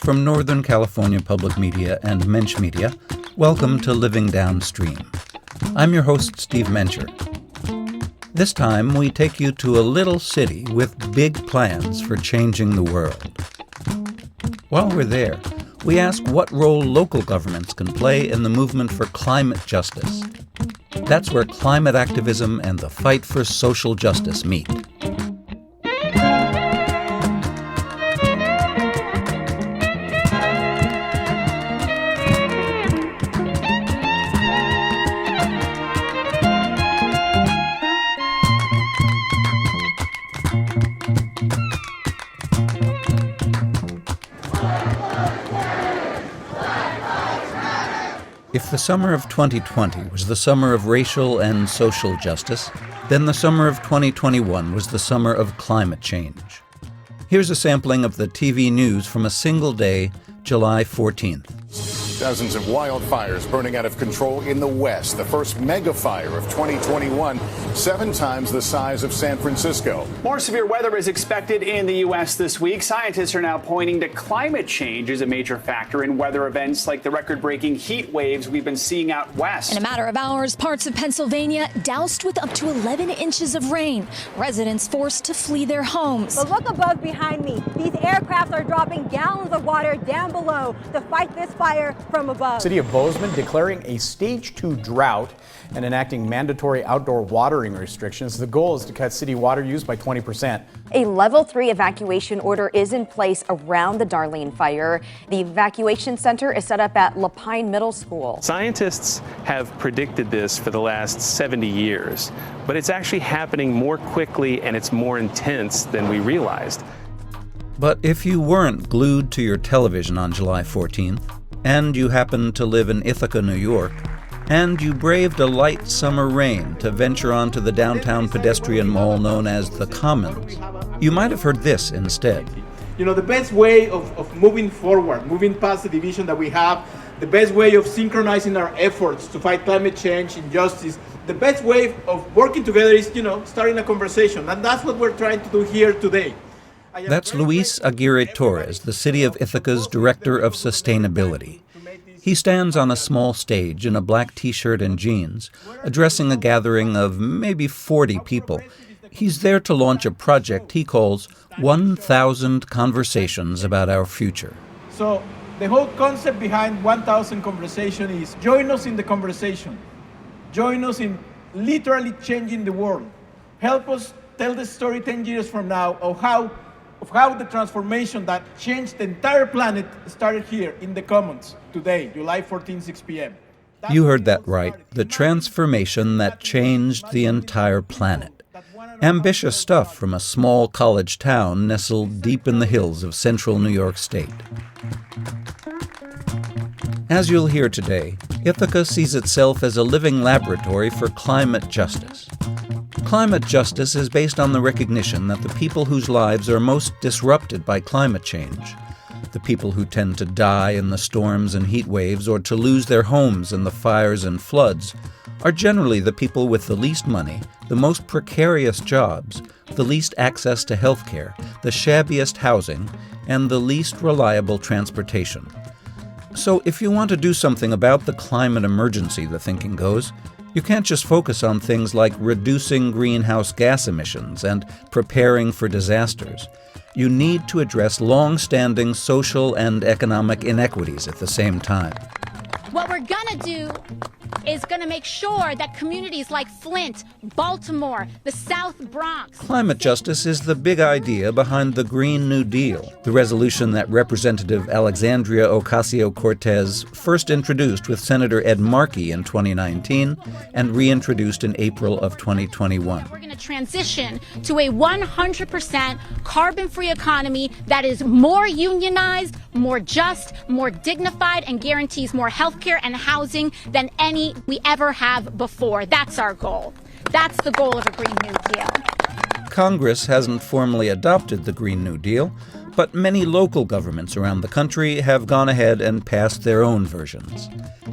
From Northern California Public Media and Mensch Media, welcome to Living Downstream. I'm your host, Steve Mencher. This time, we take you to a little city with big plans for changing the world. While we're there, we ask what role local governments can play in the movement for climate justice. That's where climate activism and the fight for social justice meet. If the summer of 2020 was the summer of racial and social justice, then the summer of 2021 was the summer of climate change. Here's a sampling of the TV news from a single day, July 14th. Dozens of wildfires burning out of control in the West. The first mega fire of 2021, 7 times the size of San Francisco. More severe weather is expected in the U.S. this week. Scientists are now pointing to climate change as a major factor in weather events like the record-breaking heat waves we've been seeing out west. In a matter of hours, parts of Pennsylvania doused with up to 11 inches of rain. Residents forced to flee their homes. But look above behind me. These aircraft are dropping gallons of water down below to fight this fire from above. City of Bozeman declaring a stage 2 drought and enacting mandatory outdoor watering restrictions. The goal is to cut city water use by 20%. A level 3 evacuation order is in place around the Darlene fire. The evacuation center is set up at Lapine Middle School. Scientists have predicted this for the last 70 years, but it's actually happening more quickly and it's more intense than we realized. But if you weren't glued to your television on July 14th, and you happened to live in Ithaca, New York, and you braved a light summer rain to venture onto the downtown pedestrian mall known as the Commons, you might have heard this instead. You know, the best way of moving forward, moving past the division that we have, the best way of synchronizing our efforts to fight climate change, injustice, the best way of working together is, starting a conversation. And that's what we're trying to do here today. That's Luis Aguirre Torres, the City of Ithaca's Director of Sustainability. He stands on a small stage in a black t-shirt and jeans, addressing a gathering of maybe 40 people. He's there to launch a project he calls 1,000 Conversations About Our Future. So the whole concept behind 1,000 Conversation is join us in the conversation. Join us in literally changing the world. Help us tell the story 10 years from now of how the transformation that changed the entire planet started here in the Commons today, July 14, 6 p.m. You heard that right. The transformation that changed the entire planet. Ambitious stuff from a small college town nestled deep in the hills of central New York State. As you'll hear today, Ithaca sees itself as a living laboratory for climate justice. Climate justice is based on the recognition that the people whose lives are most disrupted by climate change, the people who tend to die in the storms and heat waves or to lose their homes in the fires and floods, are generally the people with the least money, the most precarious jobs, the least access to health care, the shabbiest housing, and the least reliable transportation. So if you want to do something about the climate emergency, the thinking goes, you can't just focus on things like reducing greenhouse gas emissions and preparing for disasters. You need to address long-standing social and economic inequities at the same time. What we're gonna do is gonna make sure that communities like Flint, Baltimore, the South Bronx... Climate justice is the big idea behind the Green New Deal, the resolution that Representative Alexandria Ocasio-Cortez first introduced with Senator Ed Markey in 2019 and reintroduced in April of 2021. We're gonna transition to a 100% carbon-free economy that is more unionized, more just, more dignified, and guarantees more health care and housing than any we ever have before. That's our goal. That's the goal of a Green New Deal. Congress hasn't formally adopted the Green New Deal, but many local governments around the country have gone ahead and passed their own versions.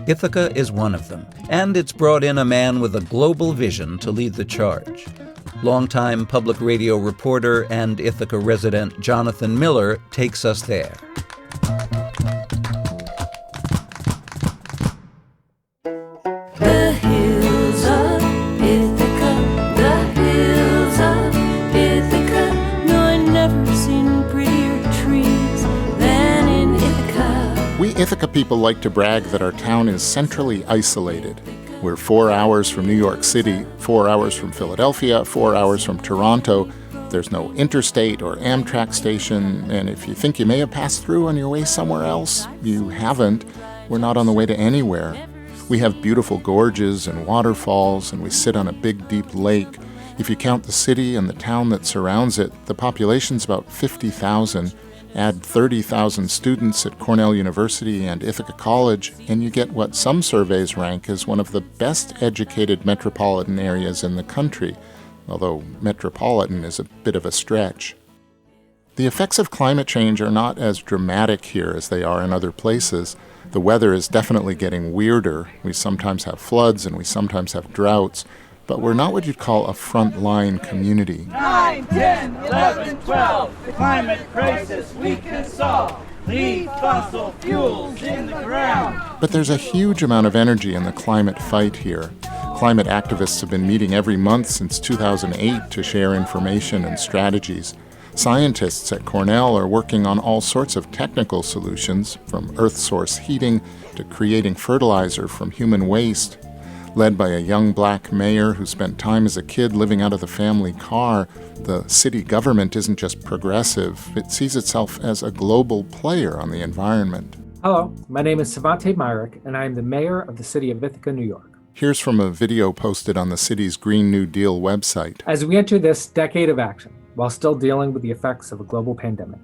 Ithaca is one of them, and it's brought in a man with a global vision to lead the charge. Longtime public radio reporter and Ithaca resident Jonathan Miller takes us there. Ithaca people like to brag that our town is centrally isolated. We're 4 hours from New York City, 4 hours from Philadelphia, 4 hours from Toronto. There's no interstate or Amtrak station, and if you think you may have passed through on your way somewhere else, you haven't. We're not on the way to anywhere. We have beautiful gorges and waterfalls, and we sit on a big, deep lake. If you count the city and the town that surrounds it, the population's about 50,000. Add 30,000 students at Cornell University and Ithaca College, and you get what some surveys rank as one of the best educated metropolitan areas in the country, although metropolitan is a bit of a stretch. The effects of climate change are not as dramatic here as they are in other places. The weather is definitely getting weirder. We sometimes have floods and we sometimes have droughts, but we're not what you'd call a front-line community. 9, 10, 11, 12, the climate crisis we can solve. Leave fossil fuels in the ground. But there's a huge amount of energy in the climate fight here. Climate activists have been meeting every month since 2008 to share information and strategies. Scientists at Cornell are working on all sorts of technical solutions, from earth source heating to creating fertilizer from human waste. Led by a young black mayor who spent time as a kid living out of the family car, the city government isn't just progressive, it sees itself as a global player on the environment. Hello, my name is Savante Myrick, and I am the mayor of the city of Ithaca, New York. Here's from a video posted on the city's Green New Deal website. As we enter this decade of action, while still dealing with the effects of a global pandemic,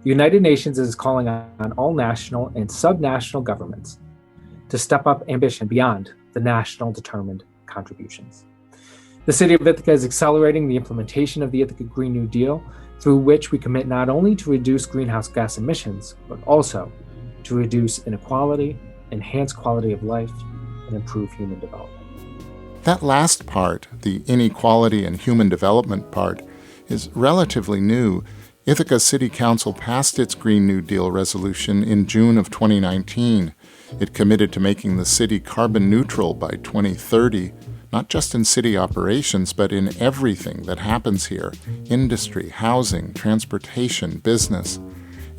the United Nations is calling on all national and subnational governments to step up ambition beyond the national determined contributions. The city of Ithaca is accelerating the implementation of the Ithaca Green New Deal, through which we commit not only to reduce greenhouse gas emissions, but also to reduce inequality, enhance quality of life, and improve human development. That last part, the inequality and human development part, is relatively new. Ithaca City Council passed its Green New Deal resolution in June of 2019. It committed to making the city carbon neutral by 2030, not just in city operations, but in everything that happens here: industry, housing, transportation, business.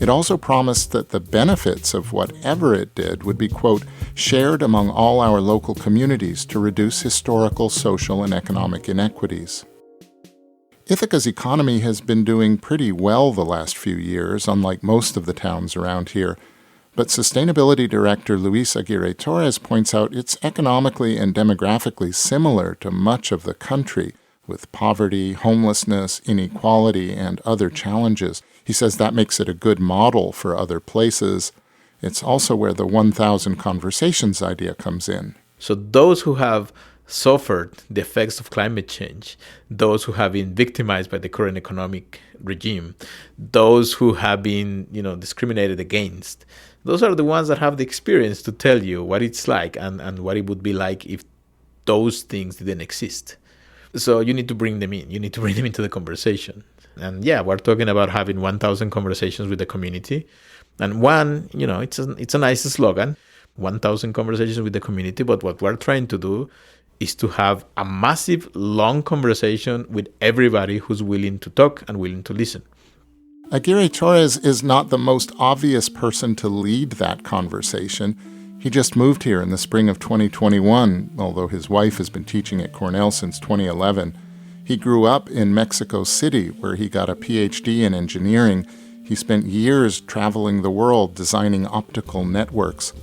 It also promised that the benefits of whatever it did would be, quote, shared among all our local communities to reduce historical, social, and economic inequities. Ithaca's economy has been doing pretty well the last few years, unlike most of the towns around here. But Sustainability Director Luis Aguirre-Torres points out it's economically and demographically similar to much of the country, with poverty, homelessness, inequality, and other challenges. He says that makes it a good model for other places. It's also where the 1,000 conversations idea comes in. So those who have suffered the effects of climate change, those who have been victimized by the current economic regime, those who have been, discriminated against, those are the ones that have the experience to tell you what it's like and what it would be like if those things didn't exist. So you need to bring them in. You need to bring them into the conversation. And yeah, we're talking about having 1,000 conversations with the community. And one, it's a nice slogan, 1,000 conversations with the community. But what we're trying to do is to have a massive, long conversation with everybody who's willing to talk and willing to listen. Aguirre-Torres is not the most obvious person to lead that conversation. He just moved here in the spring of 2021, although his wife has been teaching at Cornell since 2011. He grew up in Mexico City, where he got a PhD in engineering. He spent years traveling the world designing optical networks.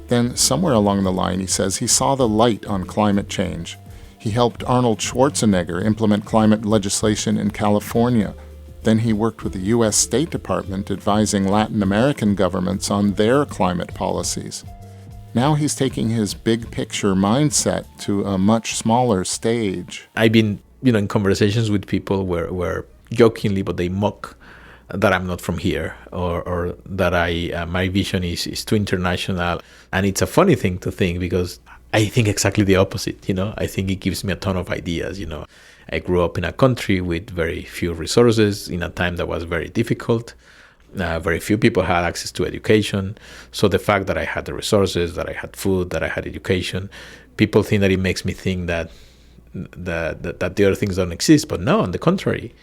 Then, somewhere along the line, he says, he saw the light on climate change. He helped Arnold Schwarzenegger implement climate legislation in California. Then he worked with the U.S. State Department advising Latin American governments on their climate policies. Now he's taking his big picture mindset to a much smaller stage. I've been, in conversations with people where jokingly, but they mock that I'm not from here, or that my vision is too international. And it's a funny thing to think, because I think exactly the opposite. I think it gives me a ton of ideas. I grew up in a country with very few resources in a time that was very difficult. Very few people had access to education. So the fact that I had the resources, that I had food, that I had education, people think that it makes me think that the other things don't exist. But no, on the contrary,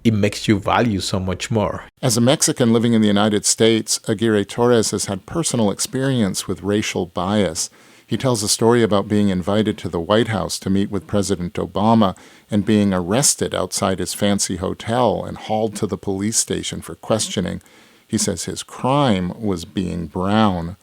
it makes you value so much more. As a Mexican living in the United States, Aguirre Torres has had personal experience with racial bias. He tells a story about being invited to the White House to meet with President Obama and being arrested outside his fancy hotel and hauled to the police station for questioning. He says his crime was being brown.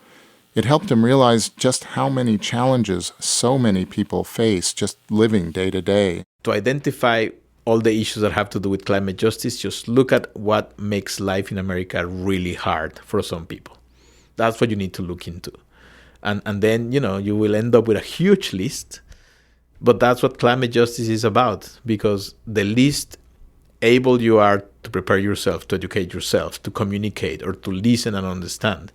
It helped him realize just how many challenges so many people face just living day to day. To identify all the issues that have to do with climate justice, just look at what makes life in America really hard for some people. That's what you need to look into. And then, you will end up with a huge list. But that's what climate justice is about, because the least able you are to prepare yourself, to educate yourself, to communicate, or to listen and understand,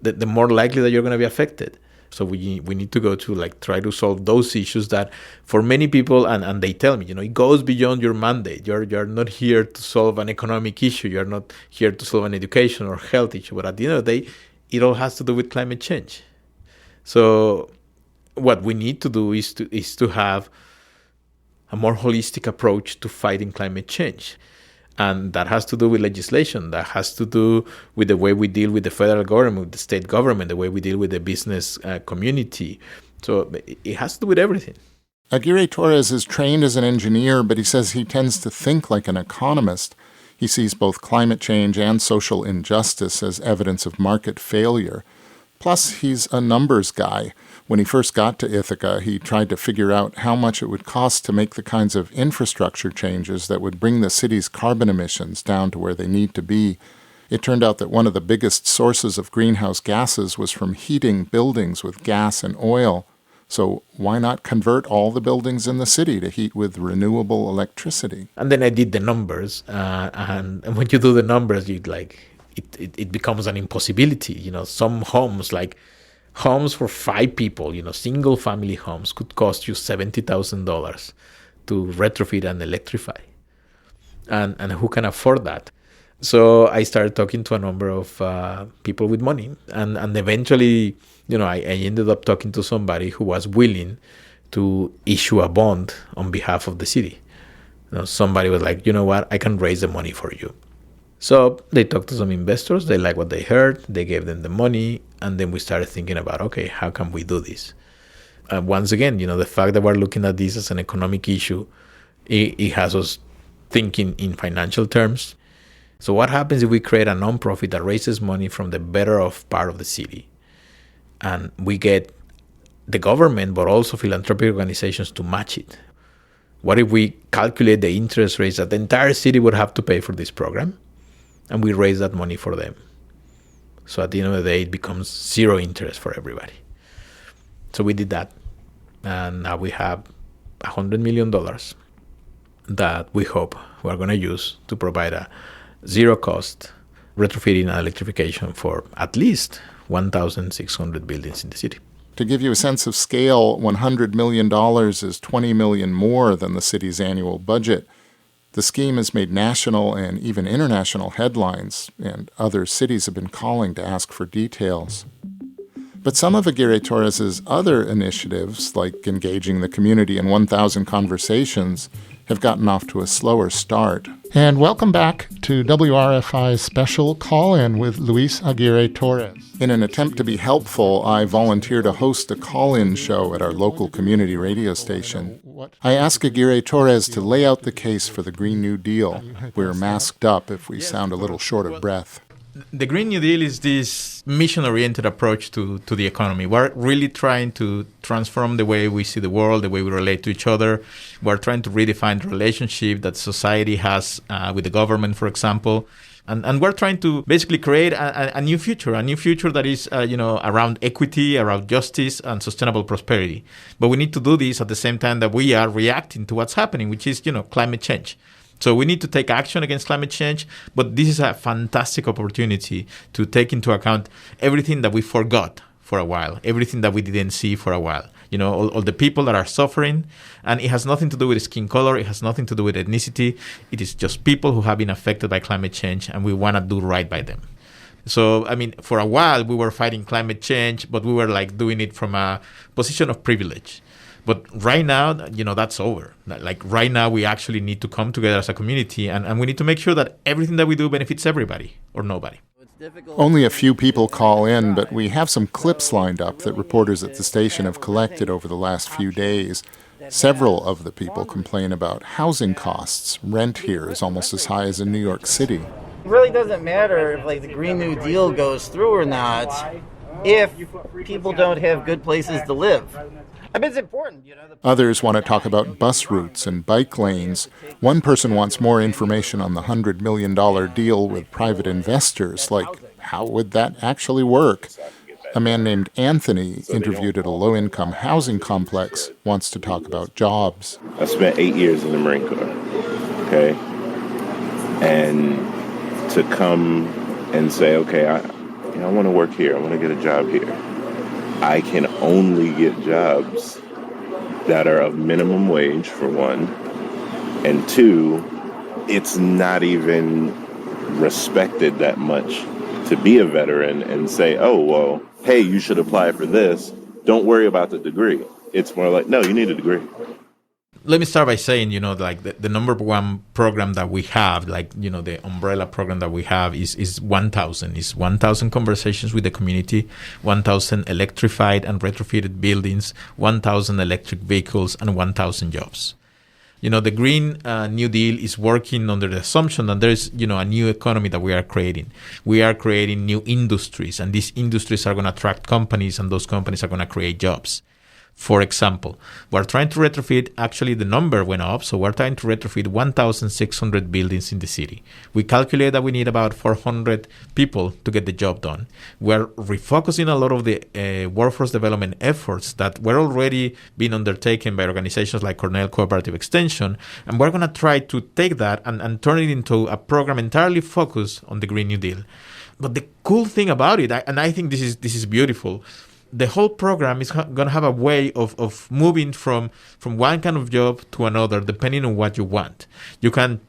the more likely that you're going to be affected. So we need to go to try to solve those issues that for many people, and they tell me, it goes beyond your mandate. You're not here to solve an economic issue. You're not here to solve an education or health issue. But at the end of the day, it all has to do with climate change. So what we need to do is to have a more holistic approach to fighting climate change. And that has to do with legislation. That has to do with the way we deal with the federal government, with the state government, the way we deal with the business community. So it has to do with everything. Aguirre Torres is trained as an engineer, but he says he tends to think like an economist. He sees both climate change and social injustice as evidence of market failure. Plus, he's a numbers guy. When he first got to Ithaca, he tried to figure out how much it would cost to make the kinds of infrastructure changes that would bring the city's carbon emissions down to where they need to be. It turned out that one of the biggest sources of greenhouse gases was from heating buildings with gas and oil. So why not convert all the buildings in the city to heat with renewable electricity? And then I did the numbers, and when you do the numbers, it becomes an impossibility. Some homes, homes for 5 people, single family homes, could cost you $70,000 to retrofit and electrify. And who can afford that? So I started talking to a number of people with money. And eventually, I ended up talking to somebody who was willing to issue a bond on behalf of the city. Somebody was like, what, I can raise the money for you. So they talked to some investors, they liked what they heard, they gave them the money, and then we started thinking about, okay, how can we do this? Once again, the fact that we're looking at this as an economic issue, it has us thinking in financial terms. So what happens if we create a nonprofit that raises money from the better off part of the city, and we get the government, but also philanthropic organizations to match it? What if we calculate the interest rates that the entire city would have to pay for this program? And we raise that money for them. So at the end of the day, it becomes zero interest for everybody. So we did that. And now we have $100 million that we hope we're going to use to provide a zero-cost retrofitting and electrification for at least 1,600 buildings in the city. To give you a sense of scale, $100 million is $20 million more than the city's annual budget. The scheme has made national and even international headlines, and other cities have been calling to ask for details. But some of Aguirre Torres' other initiatives, like engaging the community in 1,000 conversations, have gotten off to a slower start. And welcome back to WRFI's special call-in with Luis Aguirre Torres. In an attempt to be helpful, I volunteer to host a call-in show at our local community radio station. I ask Aguirre Torres to lay out the case for the Green New Deal. We're masked up if we sound a little short of breath. The Green New Deal is this mission-oriented approach to the economy. We're really trying to transform the way we see the world, the way we relate to each other. We're trying to redefine the relationship that society has with the government, for example. And we're trying to basically create a new future that is, around equity, around justice, and sustainable prosperity. But we need to do this at the same time that we are reacting to what's happening, which is, climate change. So we need to take action against climate change, but this is a fantastic opportunity to take into account everything that we forgot for a while, everything that we didn't see for a while. All the people that are suffering, and it has nothing to do with skin color, it has nothing to do with ethnicity. It is just people who have been affected by climate change, and we want to do right by them. So, for a while we were fighting climate change, but we were doing it from a position of privilege. But right now, that's over. Like right now, we actually need to come together as a community, and we need to make sure that everything that we do benefits everybody or nobody. Only a few people call in, but we have some clips lined up that reporters at the station have collected over the last few days. Several of the people complain about housing costs. Rent here is almost as high as in New York City. It really doesn't matter if the Green New Deal goes through or not if people don't have good places to live. I mean, it's important. Others want to talk about bus routes and bike lanes. One person wants more information on the $100 million deal with private investors, like how would that actually work? A man named Anthony, interviewed at a low-income housing complex, wants to talk about jobs. I spent 8 years in the Marine Corps, okay? And to come and say, okay, I want to work here, I want to get a job here. I can only get jobs that are of minimum wage, for one, and two, it's not even respected that much to be a veteran and say, oh, well, hey, you should apply for this. Don't worry about the degree. It's more like, no, you need a degree. Let me start by saying, like the number one program that we have, the umbrella program that we have is 1,000. It's 1,000 conversations with the community, 1,000 electrified and retrofitted buildings, 1,000 electric vehicles, and 1,000 jobs. The Green New Deal is working under the assumption that there's, a new economy that we are creating. We are creating new industries, and these industries are going to attract companies, and those companies are going to create jobs. For example, we're trying to retrofit, actually the number went up, so we're trying to retrofit 1,600 buildings in the city. We calculate that we need about 400 people to get the job done. We're refocusing a lot of the workforce development efforts that were already being undertaken by organizations like Cornell Cooperative Extension, and we're going to try to take that and turn it into a program entirely focused on the Green New Deal. But the cool thing about it, and I think this is beautiful, the whole program is going to have a way of moving from one kind of job to another, depending on what you want. You can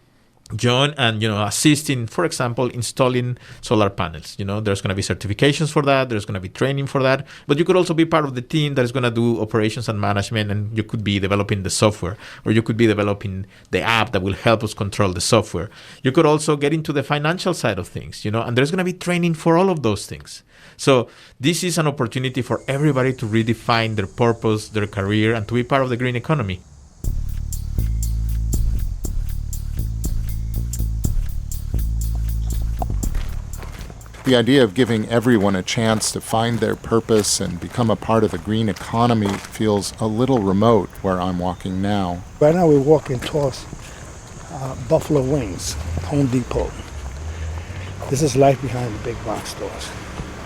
join and, assist in, for example, installing solar panels. There's going to be certifications for that. There's going to be training for that. But you could also be part of the team that is going to do operations and management, and you could be developing the software, or you could be developing the app that will help us control the software. You could also get into the financial side of things, and there's going to be training for all of those things. So this is an opportunity for everybody to redefine their purpose, their career, and to be part of the green economy. The idea of giving everyone a chance to find their purpose and become a part of the green economy feels a little remote where I'm walking now. Right now we're walking towards Buffalo Wings, Home Depot. This is life behind the big box stores.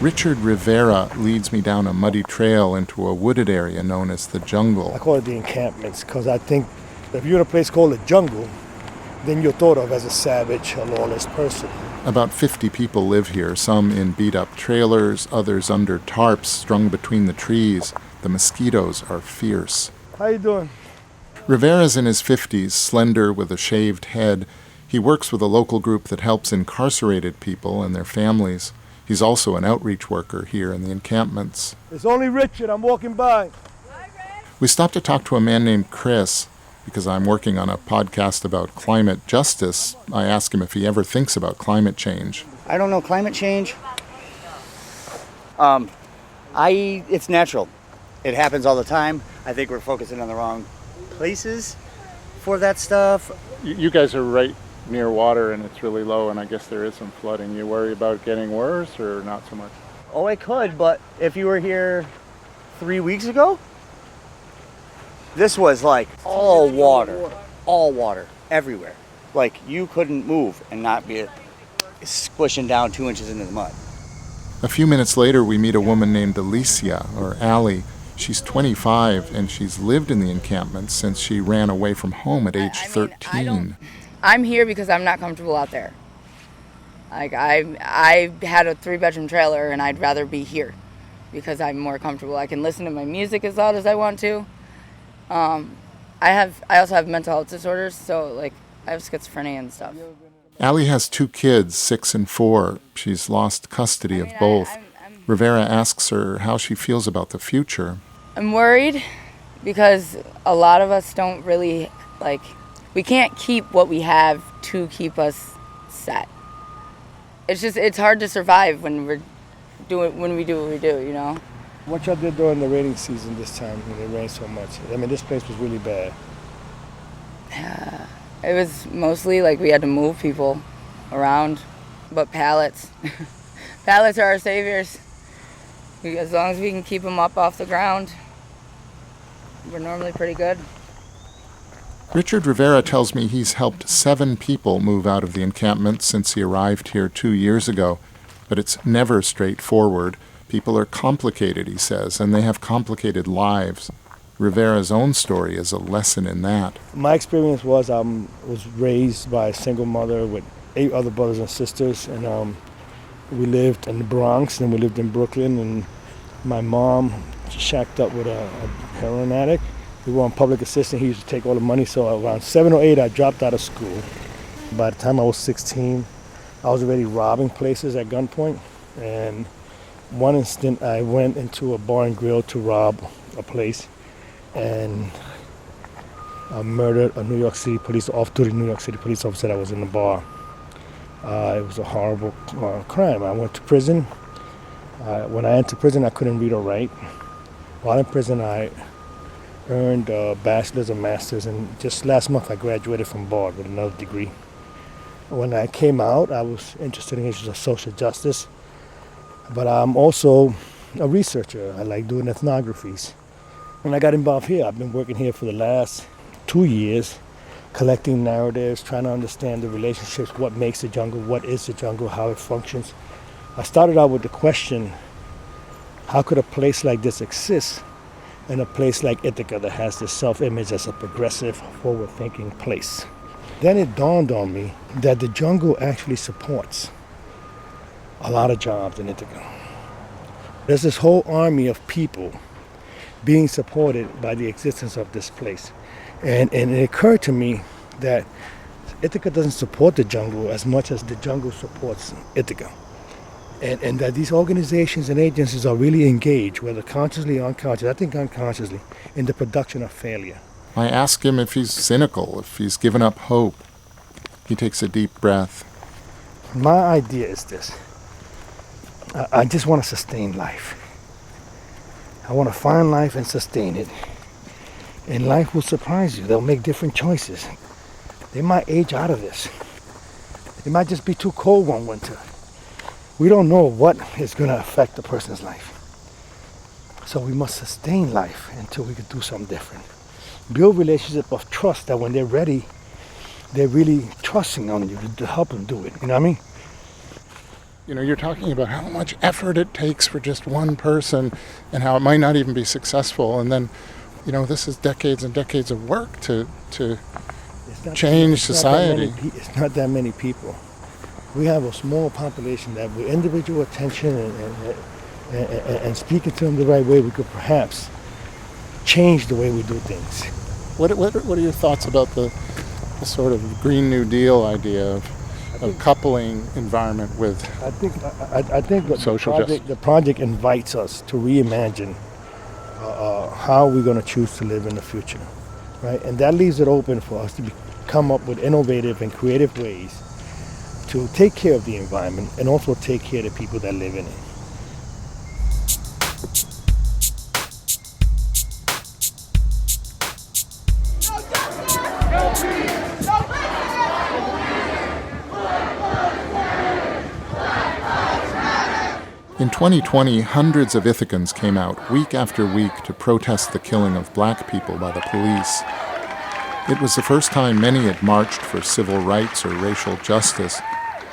Richard Rivera leads me down a muddy trail into a wooded area known as the jungle. I call it the encampments because I think if you're in a place called the jungle, then you're thought of as a savage, a lawless person. About 50 people live here, some in beat-up trailers, others under tarps strung between the trees. The mosquitoes are fierce. How you doing? Rivera's in his 50s, slender with a shaved head. He works with a local group that helps incarcerated people and their families. He's also an outreach worker here in the encampments. It's only Richard. I'm walking by. We stopped to talk to a man named Chris. Because I'm working on a podcast about climate justice, I ask him if he ever thinks about climate change. I don't know climate change. It's natural. It happens all the time. I think we're focusing on the wrong places for that stuff. You guys are right near water and it's really low, and I guess there is some flooding. You worry about it getting worse or not so much? Oh, it could, but if you were here 3 weeks ago, this was like all water, everywhere. Like you couldn't move and not be squishing down 2 inches into the mud. A few minutes later, we meet a woman named Alicia, or Allie. She's 25, and she's lived in the encampment since she ran away from home at age 13. I'm here because I'm not comfortable out there. Like I had a 3-bedroom trailer, and I'd rather be here because I'm more comfortable. I can listen to my music as loud as I want to. I also have mental health disorders, so like I have schizophrenia and stuff. Allie has 2 kids, 6 and 4. She's lost custody of both. Rivera asks her how she feels about the future. I'm worried because a lot of us don't really, we can't keep what we have to keep us set. It's hard to survive when we do what we do, you know? What y'all did during the rainy season this time when it rained so much? I mean, this place was really bad. It was mostly we had to move people around, but pallets. Pallets are our saviors. As long as we can keep them up off the ground, we're normally pretty good. Richard Rivera tells me he's helped 7 people move out of the encampment since he arrived here 2 years ago, but it's never straightforward. People are complicated, he says, and they have complicated lives. Rivera's own story is a lesson in that. My experience was I was raised by a single mother with 8 other brothers and sisters, and we lived in the Bronx, and we lived in Brooklyn, and my mom shacked up with a heroin addict. We were on public assistance. He used to take all the money, so around 7 or 8, I dropped out of school. By the time I was 16, I was already robbing places at gunpoint, and one instant I went into a bar and grill to rob a place, and I murdered a New York City off-duty New York City police officer that was in the bar. It was a horrible crime. I went to prison. When I entered prison, I couldn't read or write. While in prison, I earned a bachelor's and master's, and just last month I graduated from Bard with another degree. When I came out, I was interested in issues of social justice, but I'm also a researcher. I like doing ethnographies. When I got involved here, I've been working here for the last 2 years, collecting narratives, trying to understand the relationships, what makes the jungle, what is the jungle, how it functions. I started out with the question, how could a place like this exist in a place like Ithaca that has this self-image as a progressive, forward-thinking place? Then it dawned on me that the jungle actually supports a lot of jobs in Ithaca. There's this whole army of people being supported by the existence of this place. And it occurred to me that Ithaca doesn't support the jungle as much as the jungle supports Ithaca. And that these organizations and agencies are really engaged, whether consciously or unconsciously, I think unconsciously, in the production of failure. I ask him if he's cynical, if he's given up hope. He takes a deep breath. My idea is this. I just want to sustain life. I want to find life and sustain it. And life will surprise you. They'll make different choices. They might age out of this. It might just be too cold one winter. We don't know what is going to affect a person's life. So we must sustain life until we can do something different. Build relationship of trust that when they're ready, they're really trusting on you to help them do it. You know what I mean? You know, you're talking about how much effort it takes for just one person and how it might not even be successful. And then, you know, this is decades and decades of work to change society. It's not that many people. We have a small population that with individual attention and speaking to them the right way, we could perhaps change the way we do things. What are your thoughts about the sort of Green New Deal idea of coupling environment with I think social justice? The project invites us to reimagine how we're going to choose to live in the future, right? And that leaves it open for us to come up with innovative and creative ways to take care of the environment and also take care of the people that live in it. In 2020, hundreds of Ithacans came out week after week to protest the killing of black people by the police. It was the first time many had marched for civil rights or racial justice.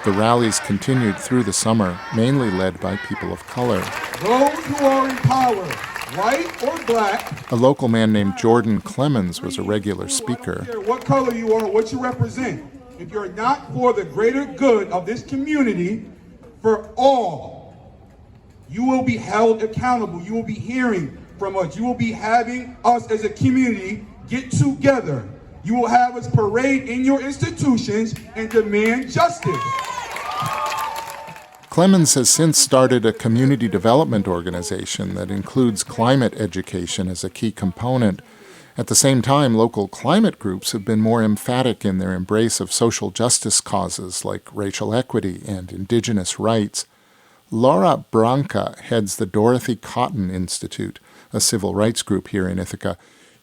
The rallies continued through the summer, mainly led by people of color. Those who are in power, white or black. A local man named Jordan Clemens was a regular speaker. I don't care what color you are, what you represent. If you're not for the greater good of this community, for all, you will be held accountable. You will be hearing from us. You will be having us as a community get together. You will have us parade in your institutions and demand justice. Clemens has since started a community development organization that includes climate education as a key component. At the same time, local climate groups have been more emphatic in their embrace of social justice causes like racial equity and indigenous rights. Laura Branca heads the Dorothy Cotton Institute, a civil rights group here in Ithaca.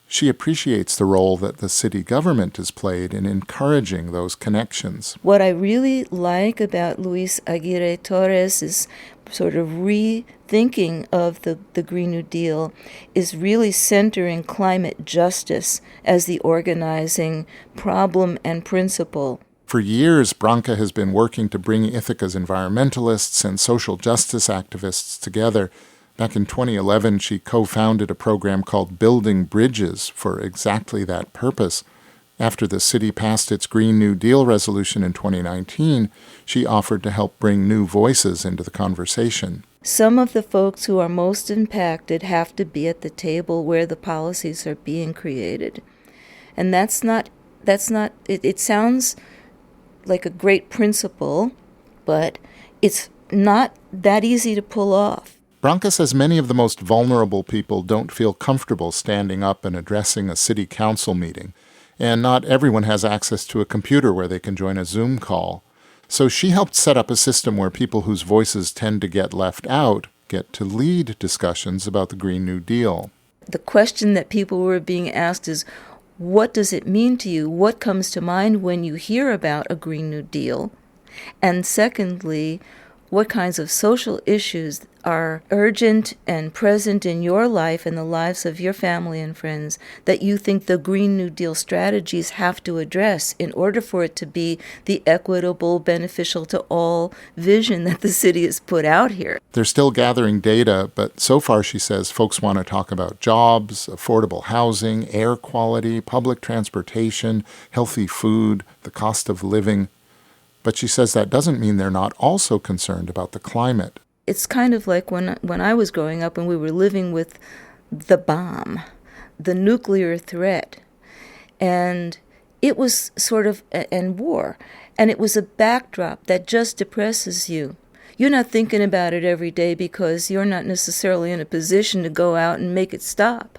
She appreciates the role that the city government has played in encouraging those connections. What I really like about Luis Aguirre Torres' sort of rethinking of the Green New Deal is really centering climate justice as the organizing problem and principle. For years, Branca has been working to bring Ithaca's environmentalists and social justice activists together. Back in 2011, she co-founded a program called Building Bridges for exactly that purpose. After the city passed its Green New Deal resolution in 2019, she offered to help bring new voices into the conversation. Some of the folks who are most impacted have to be at the table where the policies are being created. And that's not, it sounds like a great principle, but it's not that easy to pull off. Branca says many of the most vulnerable people don't feel comfortable standing up and addressing a city council meeting, and not everyone has access to a computer where they can join a Zoom call. So she helped set up a system where people whose voices tend to get left out get to lead discussions about the Green New Deal. The question that people were being asked is, what does it mean to you? What comes to mind when you hear about a Green New Deal? And secondly, what kinds of social issues are urgent and present in your life and the lives of your family and friends that you think the Green New Deal strategies have to address in order for it to be the equitable, beneficial to all vision that the city has put out here. They're still gathering data, but so far, she says, folks want to talk about jobs, affordable housing, air quality, public transportation, healthy food, the cost of living. But she says that doesn't mean they're not also concerned about the climate. It's kind of like when I was growing up and we were living with the bomb, the nuclear threat, and it was sort of, and war, and it was a backdrop that just depresses you. You're not thinking about it every day because you're not necessarily in a position to go out and make it stop.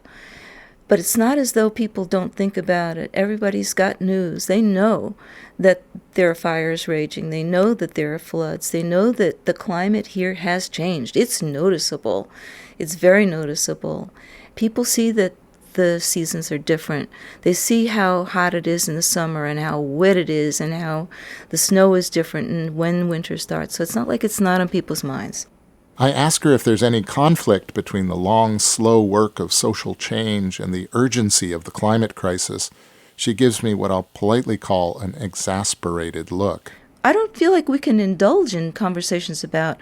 But it's not as though people don't think about it. Everybody's got news. They know that there are fires raging. They know that there are floods. They know that the climate here has changed. It's noticeable. It's very noticeable. People see that the seasons are different. They see how hot it is in the summer and how wet it is and how the snow is different and when winter starts. So it's not like it's not on people's minds. I ask her if there's any conflict between the long, slow work of social change and the urgency of the climate crisis. She gives me what I'll politely call an exasperated look. I don't feel like we can indulge in conversations about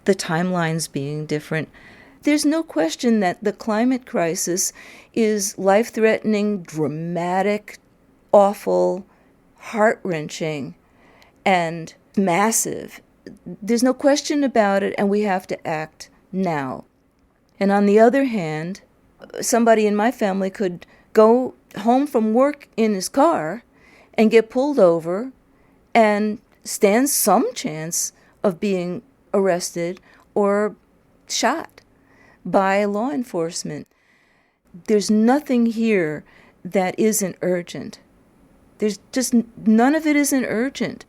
the timelines being different. There's no question that the climate crisis is life-threatening, dramatic, awful, heart-wrenching, and massive. There's no question about it, and we have to act now. And on the other hand, somebody in my family could go home from work in his car and get pulled over and stand some chance of being arrested or shot by law enforcement. There's nothing here that isn't urgent. There's just none of it isn't urgent.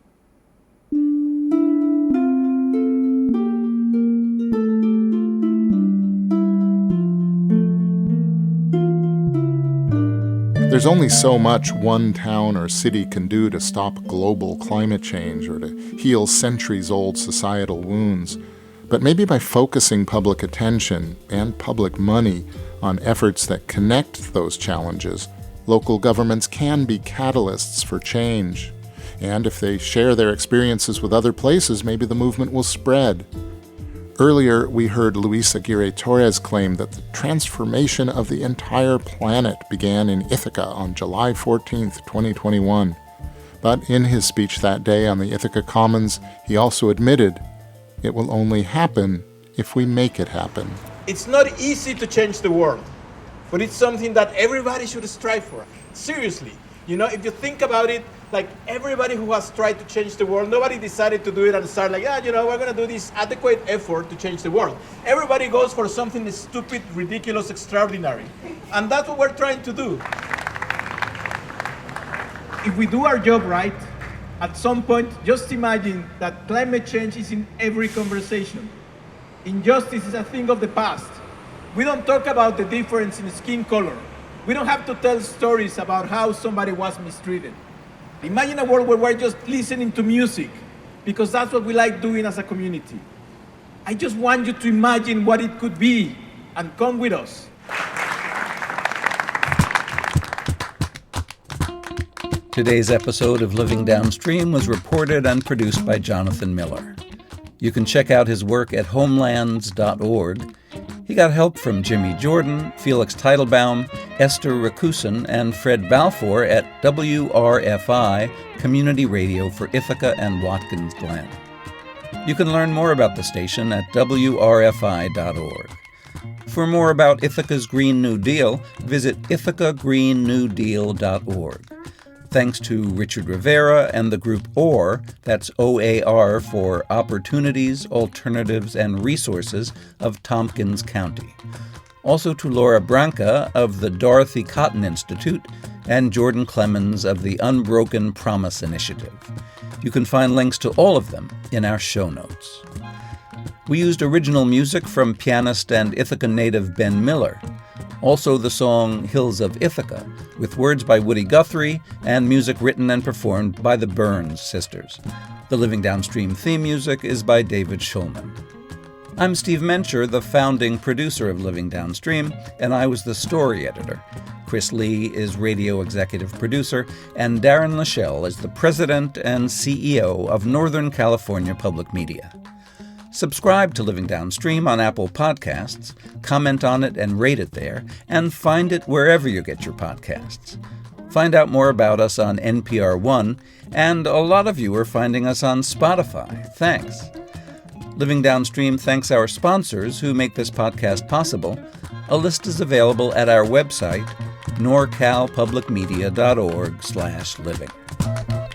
There's only so much one town or city can do to stop global climate change or to heal centuries-old societal wounds. But maybe by focusing public attention and public money on efforts that connect those challenges, local governments can be catalysts for change. And if they share their experiences with other places, maybe the movement will spread. Earlier, we heard Luis Aguirre Torres claim that the transformation of the entire planet began in Ithaca on July 14, 2021. But in his speech that day on the Ithaca Commons, he also admitted it will only happen if we make it happen. It's not easy to change the world, but it's something that everybody should strive for. Seriously. You know, if you think about it, like everybody who has tried to change the world, nobody decided to do it and start like, we're going to do this adequate effort to change the world. Everybody goes for something stupid, ridiculous, extraordinary. And that's what we're trying to do. if we do our job right, at some point, just imagine that climate change is in every conversation. Injustice is a thing of the past. We don't talk about the difference in skin color. We don't have to tell stories about how somebody was mistreated. Imagine a world where we're just listening to music, because that's what we like doing as a community. I just want you to imagine what it could be, and come with us. Today's episode of Living Downstream was reported and produced by Jonathan Miller. You can check out his work at homelands.org. He got help from Jimmy Jordan, Felix Teitelbaum, Esther Rakusin, and Fred Balfour at WRFI, Community Radio for Ithaca and Watkins Glen. You can learn more about the station at wrfi.org. For more about Ithaca's Green New Deal, visit ithacagreennewdeal.org. Thanks to Richard Rivera and the group OAR, that's OAR for Opportunities, Alternatives, and Resources of Tompkins County. Also to Laura Branca of the Dorothy Cotton Institute and Jordan Clemens of the Unbroken Promise Initiative. You can find links to all of them in our show notes. We used original music from pianist and Ithaca native Ben Miller. Also the song Hills of Ithaca, with words by Woody Guthrie and music written and performed by the Burns sisters. The Living Downstream theme music is by David Schulman. I'm Steve Mencher, the founding producer of Living Downstream, and I was the story editor. Chris Lee is radio executive producer, and Darren Lachelle is the president and CEO of Northern California Public Media. Subscribe to Living Downstream on Apple Podcasts, comment on it and rate it there, and find it wherever you get your podcasts. Find out more about us on NPR One, and a lot of you are finding us on Spotify. Thanks. Living Downstream thanks our sponsors who make this podcast possible. A list is available at our website, norcalpublicmedia.org/living.